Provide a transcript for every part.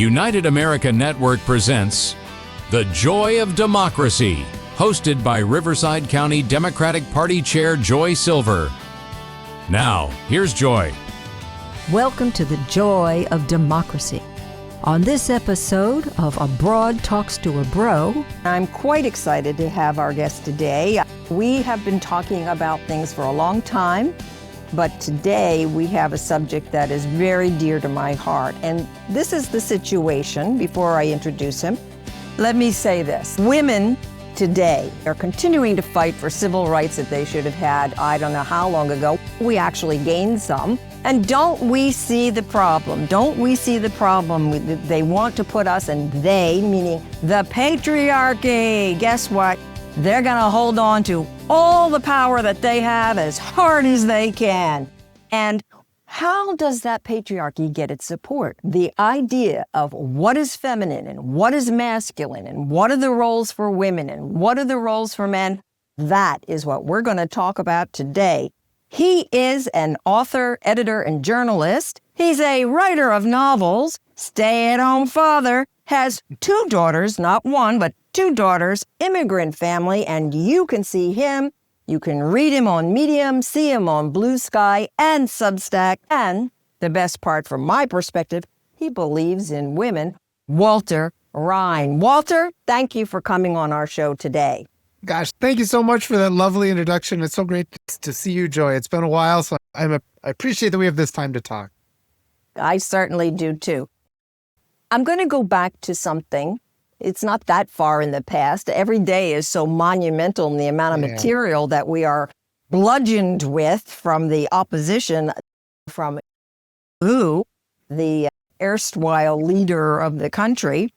United America Network presents The Joy of Democracy, hosted by Riverside County Democratic Party Chair Joy Silver. Now, here's Joy. Welcome to The Joy of Democracy. On this episode of A Broad Talks to a Bro, I'm quite excited to have our guest today. We have been talking about things for a long time, but today we have a subject that is very dear to my heart. And this is the situation. Before I introduce him, let me say this. Women today are continuing to fight for civil rights that they should have had, I don't know how long ago. We actually gained some. And don't we see the problem? Don't we see the problem? They want to put us, and they, meaning the patriarchy. Guess what? They're going to hold on to all the power that they have as hard as they can. And how does that patriarchy get its support? The idea of what is feminine and what is masculine and what are the roles for women and what are the roles for men, that is what we're going to talk about today. He is an author, editor, and journalist. He's a writer of novels, stay-at-home father, has two daughters, not one, but two daughters, immigrant family, and you can see him. You can read him on Medium, see him on Blue Sky and Substack, and the best part from my perspective, he believes in women, Walter Rhein. Walter, thank you for coming on our show today. Gosh, thank you so much for that lovely introduction. It's so great to see you, Joy. It's been a while, so I appreciate that we have this time to talk. I certainly do too. I'm going to go back to something. It's not that far in the past. Every day is so monumental in the amount of material that we are bludgeoned with from the opposition, from the erstwhile leader of the country.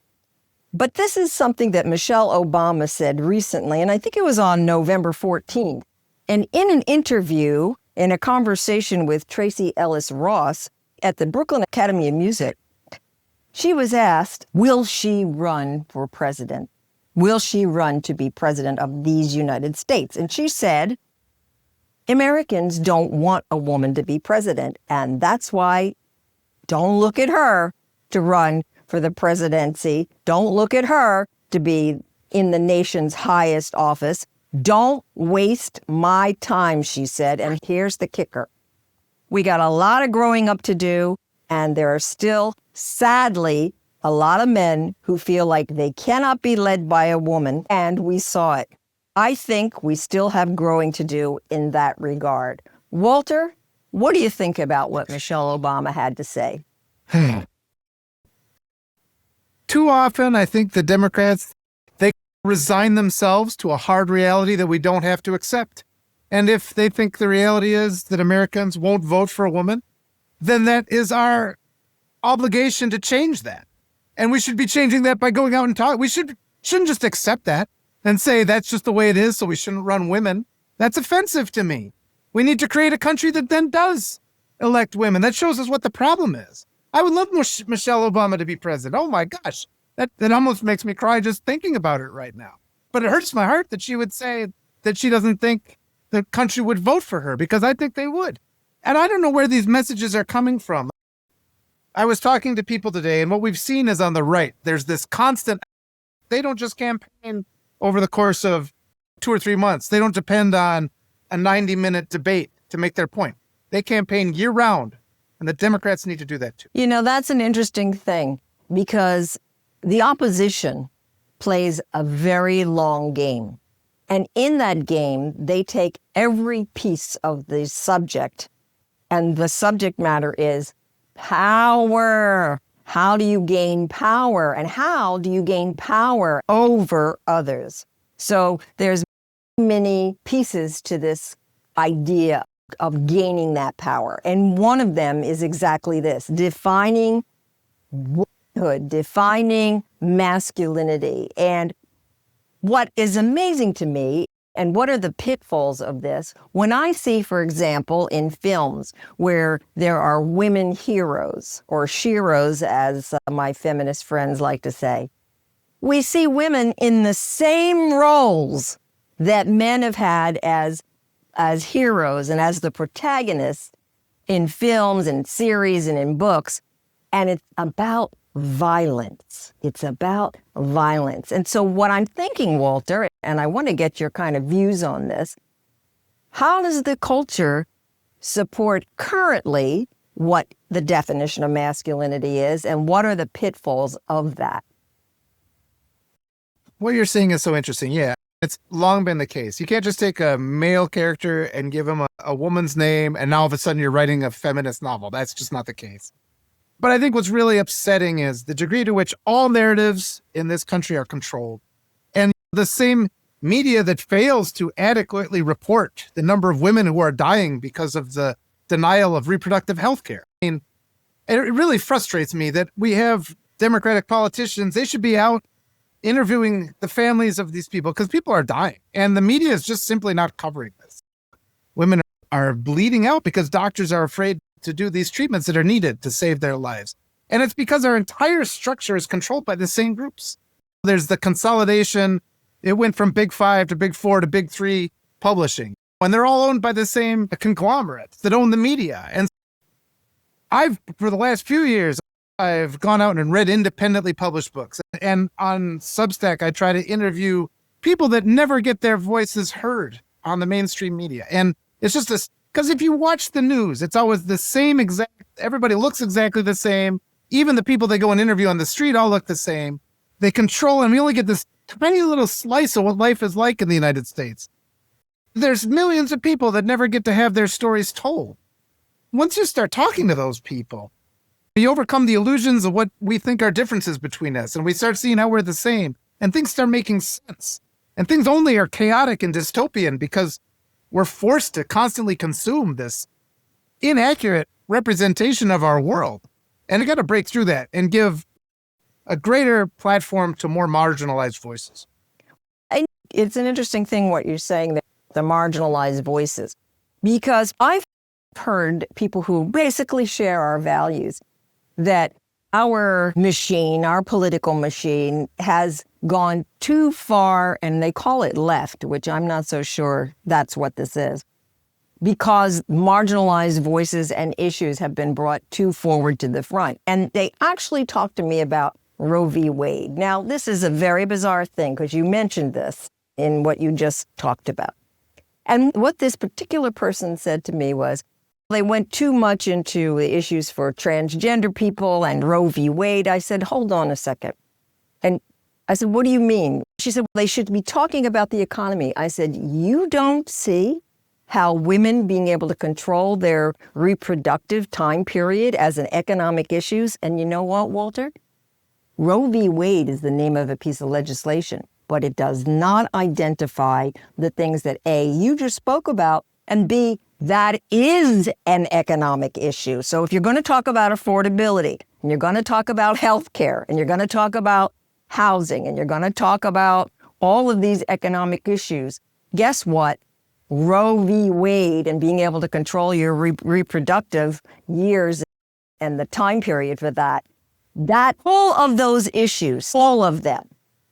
But this is something that Michelle Obama said recently, and I think it was on November 14th. And in an interview, in a conversation with Tracy Ellis Ross at the Brooklyn Academy of Music, she was asked, will she run for president? Will she run to be president of these United States? And she said, Americans don't want a woman to be president, and that's why don't look at her to run for the presidency. Don't look at her to be in the nation's highest office. Don't waste my time, she said. And here's the kicker. We got a lot of growing up to do, and there are still, sadly, a lot of men who feel like they cannot be led by a woman, and we saw it. I think we still have growing to do in that regard. Walter, what do you think about what Michelle Obama had to say? Too often, I think the Democrats, they resign themselves to a hard reality that we don't have to accept. And if they think the reality is that Americans won't vote for a woman, then that is our obligation to change that. And we should be changing that by going out and talking. We shouldn't just accept that and say that's just the way it is, so we shouldn't run women. That's offensive to me. We need to create a country that then does elect women. That shows us what the problem is. I would love Michelle Obama to be president. Oh my gosh, that almost makes me cry just thinking about it right now. But it hurts my heart that she would say that she doesn't think the country would vote for her, because I think they would. And I don't know where these messages are coming from. I was talking to people today, and what we've seen is on the right, there's this constant, they don't just campaign over the course of 2 or 3 months. They don't depend on a 90-minute debate to make their point. They campaign year-round, and the Democrats need to do that too. You know, that's an interesting thing, because the opposition plays a very long game. And in that game, they take every piece of the subject, and the subject matter is power. How do you gain power? And how do you gain power over others? So there's many pieces to this idea of gaining that power. And one of them is exactly this, defining womanhood, defining masculinity. And what is amazing to me, and what are the pitfalls of this, when I see, for example, in films where there are women heroes, or sheroes, as my feminist friends like to say, we see women in the same roles that men have had as heroes and as the protagonists in films and series and in books. And it's about violence. It's about violence. And so what I'm thinking, Walter, and I want to get your kind of views on this, how does the culture support currently what the definition of masculinity is, and what are the pitfalls of that? What you're saying is so interesting. Yeah, it's long been the case. You can't just take a male character and give him a woman's name, and now all of a sudden you're writing a feminist novel. That's just not the case. But I think what's really upsetting is the degree to which all narratives in this country are controlled. And the same media that fails to adequately report the number of women who are dying because of the denial of reproductive health care. I mean, it really frustrates me that we have Democratic politicians. They should be out interviewing the families of these people because people are dying. And the media is just simply not covering this. Women are bleeding out because doctors are afraid to do these treatments that are needed to save their lives. And it's because our entire structure is controlled by the same groups. There's the consolidation. It went from Big Five to Big Four to Big Three publishing. And they're all owned by the same conglomerates that own the media. And for the last few years, I've gone out and read independently published books. And on Substack, I try to interview people that never get their voices heard on the mainstream media. And it's just this, because if you watch the news, it's always the same everybody looks exactly the same. Even the people they go and interview on the street all look the same. They control, and we only get this tiny little slice of what life is like in the United States. There's millions of people that never get to have their stories told. Once you start talking to those people, we overcome the illusions of what we think are differences between us, and we start seeing how we're the same, and things start making sense. And things only are chaotic and dystopian because we're forced to constantly consume this inaccurate representation of our world. And you got to break through that and give a greater platform to more marginalized voices. It's an interesting thing what you're saying, the marginalized voices, because I've heard people who basically share our values, that our machine, our political machine, has gone too far, and they call it left, which I'm not so sure that's what this is, because marginalized voices and issues have been brought too forward to the front. And they actually talked to me about Roe v. Wade. Now, this is a very bizarre thing because you mentioned this in what you just talked about. And what this particular person said to me was, they went too much into the issues for transgender people and Roe v. Wade. I said, hold on a second. And I said, what do you mean? She said, well, they should be talking about the economy. I said, you don't see how women being able to control their reproductive time period as an economic issue? And you know what, Walter? Roe v. Wade is the name of a piece of legislation, but it does not identify the things that A, you just spoke about, and B, that is an economic issue. So if you're going to talk about affordability, and you're going to talk about health care, and you're going to talk about housing, and you're going to talk about all of these economic issues, guess what? Roe v. Wade and being able to control your reproductive years and the time period for that all of those issues, all of them,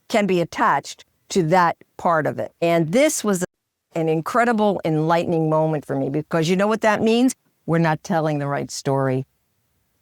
can be attached to that part of it. And this was an incredible, enlightening moment for me, because you know what that means? We're not telling the right story.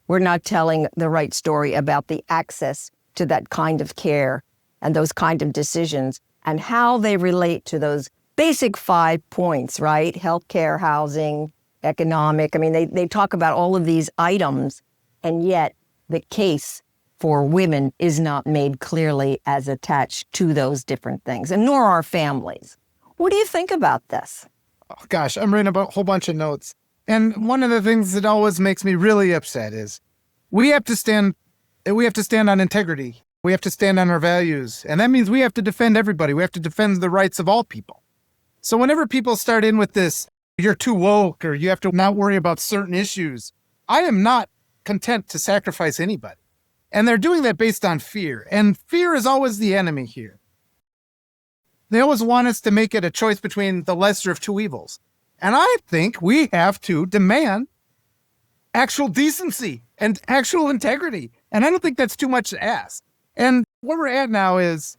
We're not telling the right story about the access to that kind of care and those kind of decisions and how they relate to those basic 5 points, right? Healthcare, housing, economic. I mean, they talk about all of these items, and yet the case for women is not made clearly as attached to those different things, and nor are families. What do you think about this? Oh, gosh, I'm writing a whole bunch of notes. And one of the things that always makes me really upset is we have to stand on integrity. We have to stand on our values. And that means we have to defend everybody. We have to defend the rights of all people. So whenever people start in with this, you're too woke, or you have to not worry about certain issues, I am not content to sacrifice anybody. And they're doing that based on fear. And fear is always the enemy here. They always want us to make it a choice between the lesser of two evils. And I think we have to demand actual decency and actual integrity. And I don't think that's too much to ask. And where we're at now is,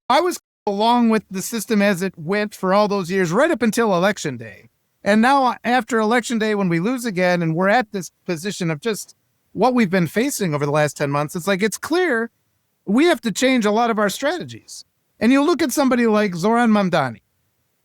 I was along with the system as it went for all those years, right up until Election Day. And now after Election Day, when we lose again, and we're at this position of just what we've been facing over the last 10 months, it's clear we have to change a lot of our strategies. And you look at somebody like Zoran Mamdani,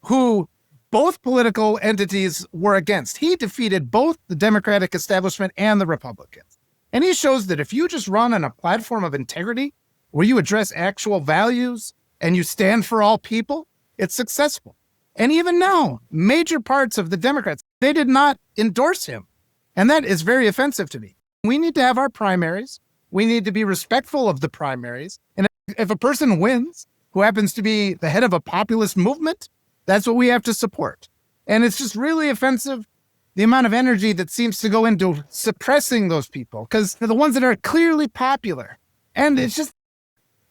who both political entities were against. He defeated both the Democratic establishment and the Republicans. And he shows that if you just run on a platform of integrity, where you address actual values and you stand for all people, it's successful. And even now, major parts of the Democrats, they did not endorse him. And that is very offensive to me. We need to have our primaries. We need to be respectful of the primaries. And if a person wins, who happens to be the head of a populist movement, that's what we have to support. And it's just really offensive, the amount of energy that seems to go into suppressing those people, because they're the ones that are clearly popular. And it's just,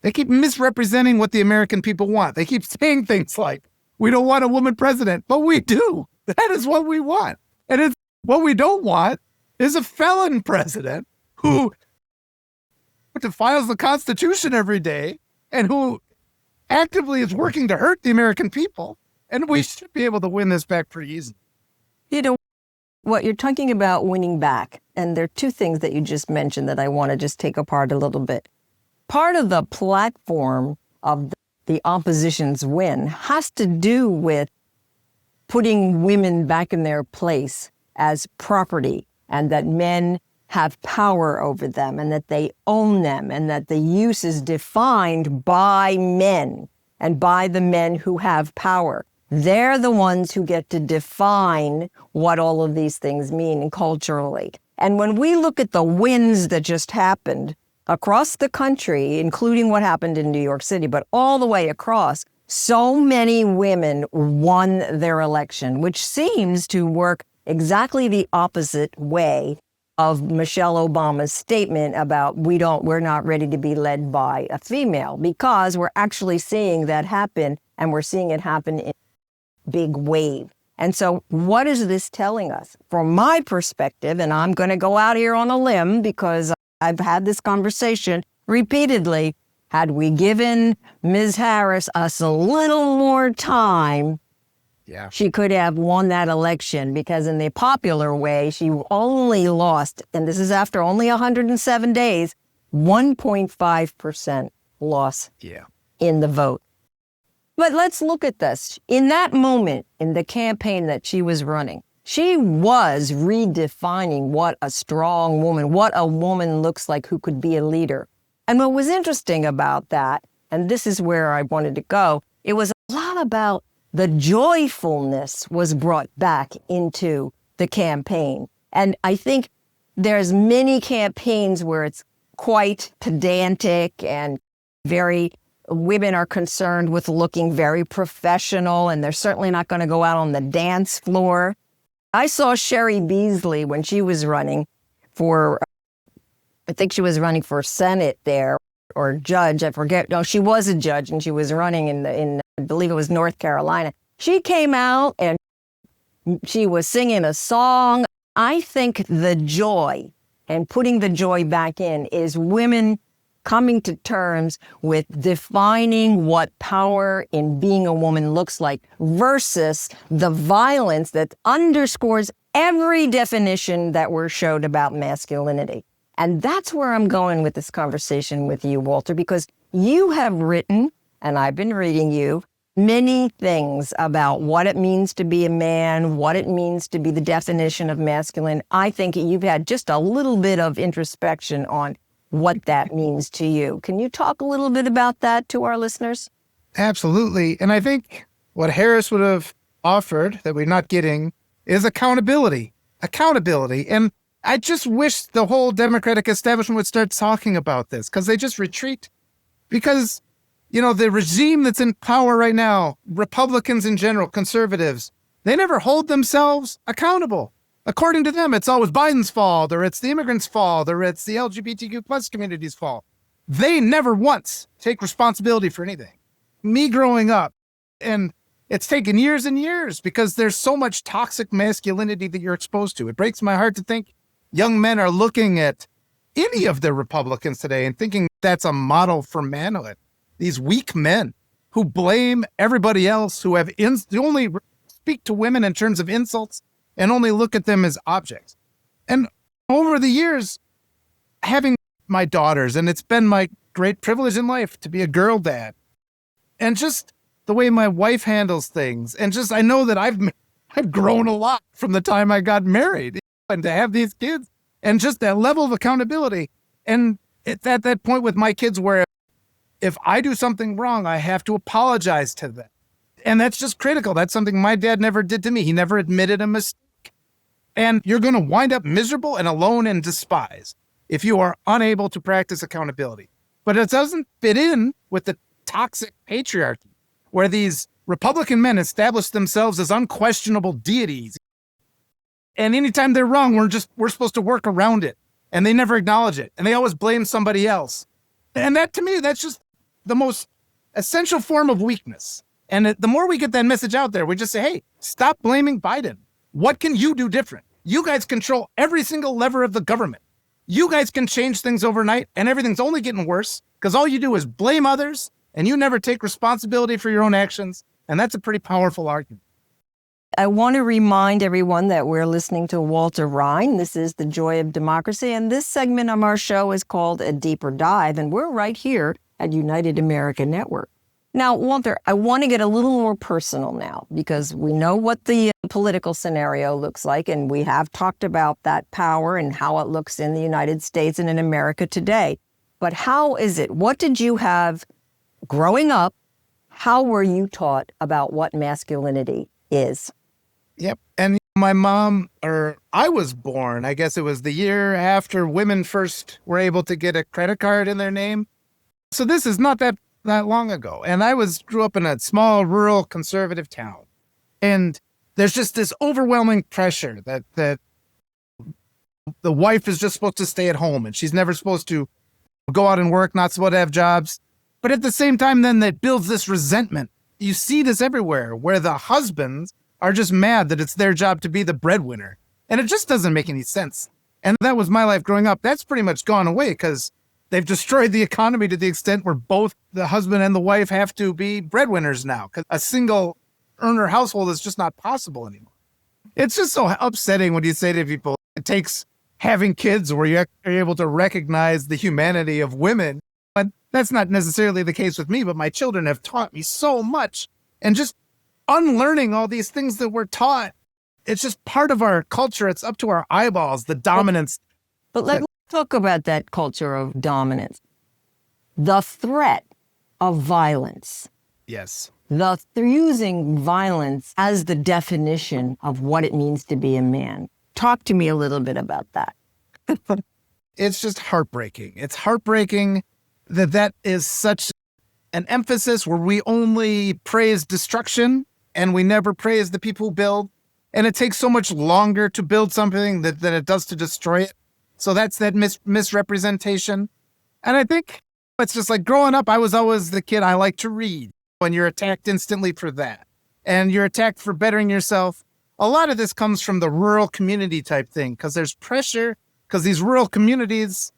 they keep misrepresenting what the American people want. They keep saying things like, we don't want a woman president, but we do. That is what we want. And it's what we don't want is a felon president who defiles the Constitution every day and who actively is working to hurt the American people. And we should be able to win this back pretty easily. You know, what you're talking about winning back, and there are two things that you just mentioned that I want to just take apart a little bit. Part of the platform of the opposition's win has to do with putting women back in their place as property, and that men have power over them and that they own them, and that the use is defined by men and by the men who have power. They're the ones who get to define what all of these things mean culturally. And when we look at the wins that just happened across the country, including what happened in New York City, but all the way across, so many women won their election, which seems to work exactly the opposite way of Michelle Obama's statement about we're not ready to be led by a female, because we're actually seeing that happen, and we're seeing it happen in a big wave. And so what is this telling us? From my perspective, and I'm going to go out here on a limb because I've had this conversation repeatedly, had we given Ms. Harris us a little more time, she could have won that election, because in the popular way, she only lost, and this is after only 107 days, 1.5% loss in the vote. But let's look at this. In that moment, in the campaign that she was running, she was redefining what a strong woman, what a woman looks like who could be a leader. And what was interesting about that, and this is where I wanted to go, it was a lot about the joyfulness was brought back into the campaign. And I think there's many campaigns where it's quite pedantic and women are concerned with looking very professional, and they're certainly not going to go out on the dance floor. I saw Sherry Beasley when she was running I think she was running for Senate there, or judge, I forget. No, she was a judge, and she was running in I believe it was North Carolina. She came out and she was singing a song. I think the joy, and putting the joy back in, is women coming to terms with defining what power in being a woman looks like versus the violence that underscores every definition that we're showed about masculinity. And that's where I'm going with this conversation with you, Walter, because you have written, and I've been reading you, many things about what it means to be a man, what it means to be the definition of masculine. I think you've had just a little bit of introspection on what that means to you. Can you talk a little bit about that to our listeners? Absolutely. And I think what Harris would have offered that we're not getting is accountability. And I just wish the whole Democratic establishment would start talking about this, because they just retreat. Because, the regime that's in power right now, Republicans in general, conservatives, they never hold themselves accountable. According to them, it's always Biden's fault, or it's the immigrants' fault, or it's the LGBTQ plus community's fault. They never once take responsibility for anything. Me growing up, and it's taken years and years, because there's so much toxic masculinity that you're exposed to. It breaks my heart to think young men are looking at any of the Republicans today and thinking that's a model for manhood. These weak men who blame everybody else, who only speak to women in terms of insults and only look at them as objects. And over the years, having my daughters, and it's been my great privilege in life to be a girl dad. And just the way my wife handles things, and just I know that I've grown a lot from the time I got married, and to have these kids, and just that level of accountability. And it's at that point with my kids where if I do something wrong, I have to apologize to them. And that's just critical. That's something my dad never did to me. He never admitted a mistake. And you're going to wind up miserable and alone and despised if you are unable to practice accountability. But it doesn't fit in with the toxic patriarchy, where these Republican men establish themselves as unquestionable deities. And anytime they're wrong, we're supposed to work around it. And they never acknowledge it. And they always blame somebody else. And that, to me, that's just the most essential form of weakness. And the more we get that message out there, we just say, hey, stop blaming Biden. What can you do different? You guys control every single lever of the government. You guys can change things overnight, and everything's only getting worse because all you do is blame others, and you never take responsibility for your own actions. And that's a pretty powerful argument. I want to remind everyone that we're listening to Walter Rhein. This is The Joy of Democracy, and this segment of our show is called A Deeper Dive, and we're right here at United America Network. Now, Walter, I want to get a little more personal now because we know what the political scenario looks like, and we have talked about that power and how it looks in the United States and in America today. But how is it? What did you have growing up? How were you taught about what masculinity is? Yep. And my mom, or I was born, I guess it was the year after women first were able to get a credit card in their name. So this is not that long ago. And I grew up in a small, rural, conservative town. And there's just this overwhelming pressure that the wife is just supposed to stay at home and she's never supposed to go out and work, not supposed to have jobs. But at the same time, then that builds this resentment. You see this everywhere where the husbands are just mad that it's their job to be the breadwinner. And it just doesn't make any sense. And that was my life growing up. That's pretty much gone away because they've destroyed the economy to the extent where both the husband and the wife have to be breadwinners now because a single earner household is just not possible anymore. It's just so upsetting when you say to people, it takes having kids where you're able to recognize the humanity of women. But that's not necessarily the case with me, but my children have taught me so much. And just unlearning all these things that we're taught, it's just part of our culture. It's up to our eyeballs, the dominance. But let's talk about that culture of dominance. The threat of violence. Yes. Using violence as the definition of what it means to be a man. Talk to me a little bit about that. It's just heartbreaking. It's heartbreaking that is such an emphasis where we only praise destruction and we never praise the people who build. And it takes so much longer to build something than it does to destroy it. So that's that misrepresentation. And I think it's just like growing up, I was always the kid I like to read. When you're attacked instantly for that, and you're attacked for bettering yourself, a lot of this comes from the rural community type thing, because there's pressure, because these rural communities,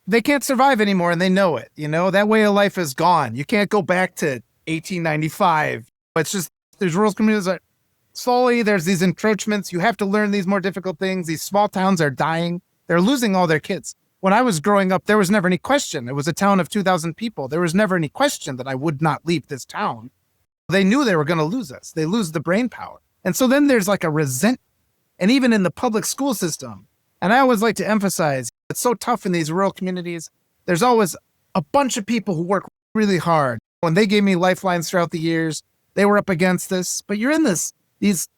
they can't survive anymore, and they know it. You know, that way of life is gone. You can't go back to 1895. It's just, there's rural communities that slowly, there's these encroachments. You have to learn these more difficult things. These small towns are dying. They're losing all their kids. When I was growing up, there was never any question. It was a town of 2,000 people. There was never any question that I would not leave this town. They knew they were going to lose us. They lose the brain power. And so then there's like a resentment. And even in the public school system, and I always like to emphasize, it's so tough in these rural communities. There's always a bunch of people who work really hard. When they gave me lifelines throughout the years, they were up against this. But you're in these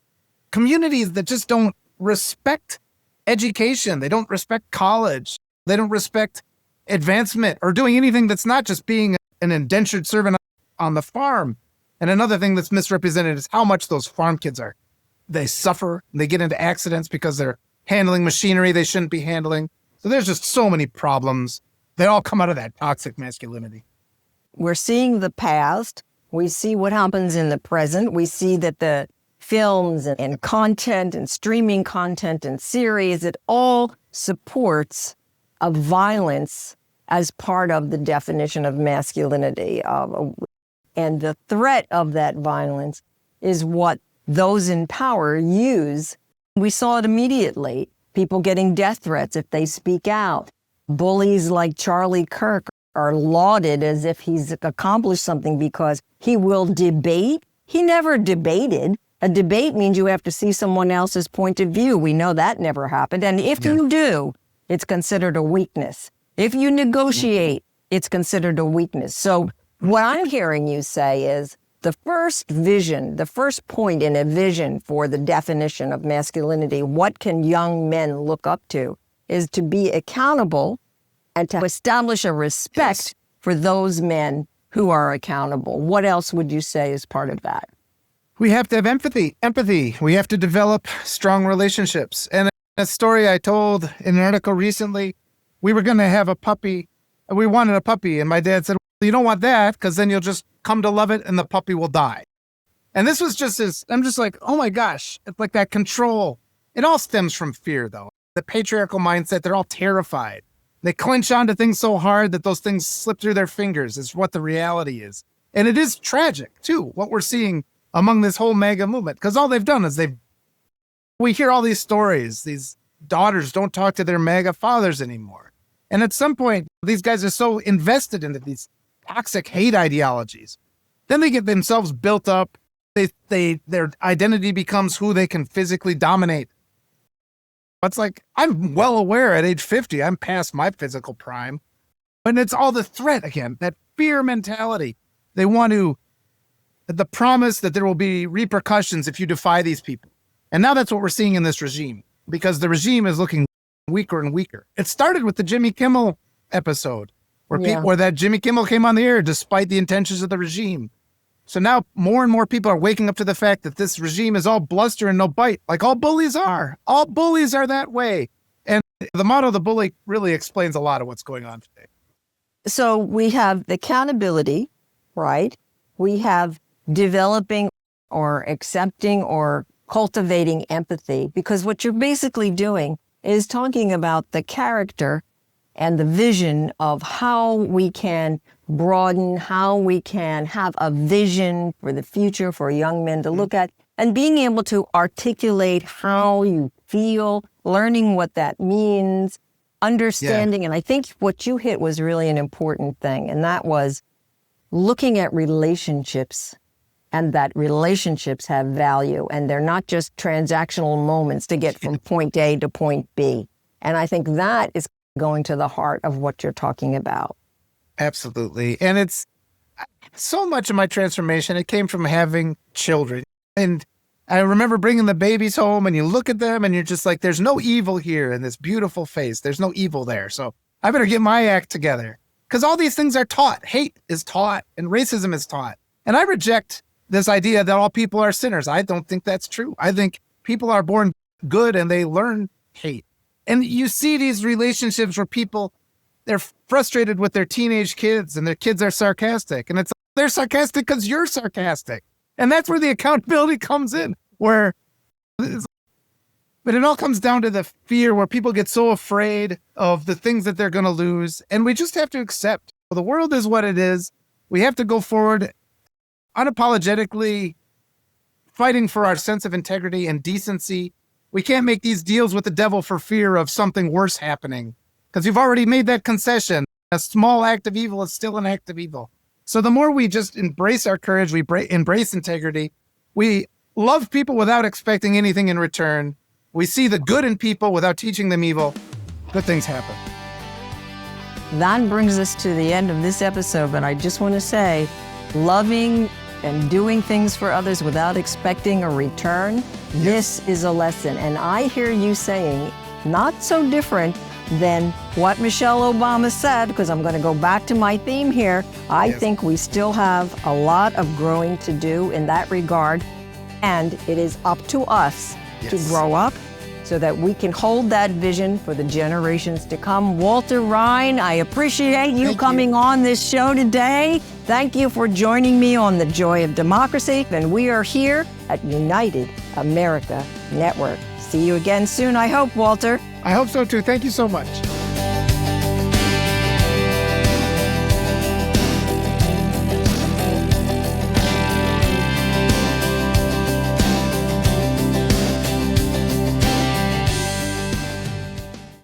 communities that just don't respect education. They don't respect college. They don't respect advancement or doing anything that's not just being an indentured servant on the farm. And another thing that's misrepresented is how much those farm kids they suffer. They get into accidents because they're handling machinery they shouldn't be handling. So there's just so many problems. They all come out of that toxic masculinity. We're seeing the past. We see what happens in the present. We see that the films and content and streaming content and series, it all supports of violence as part of the definition of masculinity. And the threat of that violence is what those in power use. We saw it immediately, people getting death threats if they speak out. bullies like Charlie Kirk are lauded as if he's accomplished something because he will debate. He never debated. A debate means you have to see someone else's point of view. We know that never happened. And if you do, it's considered a weakness. If you negotiate, it's considered a weakness. So what I'm hearing you say is the first vision, the first point in a vision for the definition of masculinity, what can young men look up to, is to be accountable and to establish a respect for those men who are accountable. What else would you say is part of that? We have to have empathy. We have to develop strong relationships. And a story I told in an article recently, we were going to have a puppy. We wanted a puppy. And my dad said, well, you don't want that because then you'll just come to love it and the puppy will die. And this was just I'm just like, oh my gosh, it's like that control. It all stems from fear, though. The patriarchal mindset, they're all terrified. They clench onto things so hard that those things slip through their fingers is what the reality is. And it is tragic, too, what we're seeing among this whole MAGA movement, because all they've done is we hear all these stories. These daughters don't talk to their MAGA fathers anymore. And at some point, these guys are so invested into these toxic hate ideologies. Then they get themselves built up. Their identity becomes who they can physically dominate. It's like, I'm well aware at age 50, I'm past my physical prime. And it's all the threat again, that fear mentality. They want the promise that there will be repercussions if you defy these people. And now that's what we're seeing in this regime, because the regime is looking weaker and weaker. It started with the Jimmy Kimmel episode, where that Jimmy Kimmel came on the air despite the intentions of the regime. So now more and more people are waking up to the fact that this regime is all bluster and no bite, like all bullies are. All bullies are that way. And the motto of the bully really explains a lot of what's going on today. So we have accountability, right? We have developing or accepting or cultivating empathy, because what you're basically doing is talking about the character and the vision of how we can broaden, how we can have a vision for the future for young men to look at, and being able to articulate how you feel, learning what that means, understanding. And I think what you hit was really an important thing, and that was looking at relationships, and that relationships have value, and they're not just transactional moments to get from point A to point B. And I think that is going to the heart of what you're talking about. Absolutely. And it's so much of my transformation, it came from having children. And I remember bringing the babies home, and you look at them and you're just like, there's no evil here in this beautiful face. There's no evil there. So I better get my act together, because all these things are taught. Hate is taught and racism is taught. And I reject this idea that all people are sinners. I don't think that's true. I think people are born good and they learn hate. And you see these relationships where people, they're frustrated with their teenage kids and their kids are sarcastic. And they're sarcastic because you're sarcastic. And that's where the accountability comes in, but it all comes down to the fear where people get so afraid of the things that they're going to lose. And we just have to accept the world is what it is. We have to go forward unapologetically fighting for our sense of integrity and decency. We can't make these deals with the devil for fear of something worse happening, because you've already made that concession. A small act of evil is still an act of evil. So the more we just embrace our courage, we embrace integrity, we love people without expecting anything in return, we see the good in people without teaching them evil, good things happen. That brings us to the end of this episode, but I just want to say, loving and doing things for others without expecting a return, this is a lesson. And I hear you saying, not so different than what Michelle Obama said, because I'm going to go back to my theme here. I think we still have a lot of growing to do in that regard, and it is up to us to grow up so that we can hold that vision for the generations to come. Walter Rhein, I appreciate you coming on this show today. Thank you for joining me on The Joy of Democracy. And we are here at United America Network. See you again soon, I hope, Walter. I hope so too. Thank you so much.